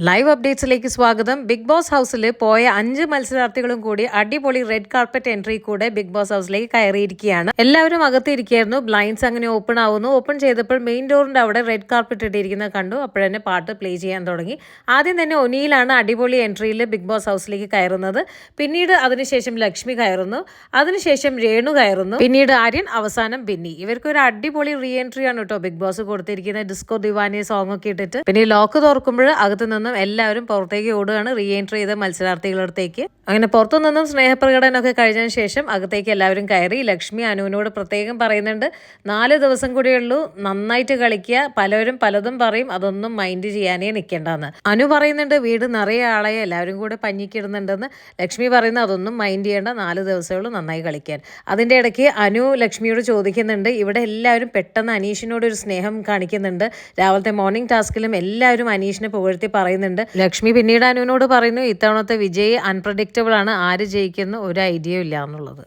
Live അപ്ഡേറ്റ്സിലേക്ക് സ്വാഗതം. Big boss ഹൗസിൽ പോയ 5 മത്സരാർത്ഥികളും കൂടി അടിപൊളി റെഡ് കാർപ്പറ്റ് എൻട്രി കൂടെ ബിഗ് ബോസ് ഹൗസിലേക്ക് കയറിയിരിക്കുകയാണ്. എല്ലാവരും അകത്തിരിക്കുകയായിരുന്നു. ബ്ലൈൻഡ്സ് അങ്ങനെ ഓപ്പൺ ആവുന്നു. ഓപ്പൺ ചെയ്തപ്പോൾ മെയിൻ ഡോറിന്റെ അവിടെ റെഡ് കാർപ്പറ്റ് ഇട്ടിരിക്കുന്നത് കണ്ടു. അപ്പോഴന്നെ പാട്ട് പ്ലേ ചെയ്യാൻ തുടങ്ങി. ആദ്യം തന്നെ ഒനിയിലാണ് അടിപൊളി എൻട്രിയിൽ ബിഗ് ബോസ് ഹൗസിലേക്ക് കയറുന്നത്. പിന്നീട് അതിനുശേഷം ലക്ഷ്മി കയറുന്നു. അതിനുശേഷം രേണു കയറുന്നു. പിന്നീട് ആര്യൻ, അവസാനം ബിന്നി. ഇവർക്ക് ഒരു അടിപൊളി റീ എൻട്രി ആണ് കേട്ടോ ബിഗ് ബോസ് കൊടുത്തിരിക്കുന്നത്. ഡിസ്കോ ദിവാനി സോങ് ഒക്കെ ഇട്ടിട്ട്. പിന്നെ ലോക്ക് തുറക്കുമ്പോൾ അകത്ത് നിന്നും എല്ലാവരും പുറത്തേക്ക് ഓടുകയാണ് റീ എൻട്രി ചെയ്ത മത്സരാർത്ഥികളുടെ അടുത്തേക്ക്. അങ്ങനെ പുറത്തു നിന്നും സ്നേഹപ്രകടനമൊക്കെ കഴിഞ്ഞതിന് ശേഷം അകത്തേക്ക് എല്ലാവരും കയറി. ലക്ഷ്മി അനുവിനോട് പ്രത്യേകം പറയുന്നുണ്ട്, 4 ദിവസം കൂടിയുള്ളൂ, നന്നായിട്ട് കളിക്കുക, പലരും പലതും പറയും, അതൊന്നും മൈൻഡ് ചെയ്യാനേ നിൽക്കേണ്ടെന്ന്. അനു പറയുന്നുണ്ട് വീട് നിറയെ ആളെ എല്ലാവരും കൂടെ പഞ്ഞിക്കിടുന്നുണ്ടെന്ന്. ലക്ഷ്മി പറയുന്നത് അതൊന്നും മൈൻഡ് ചെയ്യേണ്ട, 4 ദിവസമേ ഉള്ളൂ നന്നായി കളിക്കാൻ. അതിൻ്റെ ഇടയ്ക്ക് അനു ലക്ഷ്മിയോട് ചോദിക്കുന്നുണ്ട്, ഇവിടെ എല്ലാവരും പെട്ടെന്ന് അനീഷിനോട് ഒരു സ്നേഹം കാണിക്കുന്നുണ്ട്. രാവിലത്തെ മോർണിംഗ് ടാസ്കിലും എല്ലാവരും അനീഷിനെ പുകഴ്ത്തി പറയുന്നുണ്ട്. ലക്ഷ്മി പിന്നീട് അനുവിനോട് പറയുന്നു, ഇത്തവണത്തെ വിജയ് അൺപ്രഡിക്റ്റബിൾ ആണ്, ആര് ജയിക്കുന്നു ഒരു ഐഡിയ ഇല്ല എന്നുള്ളത്.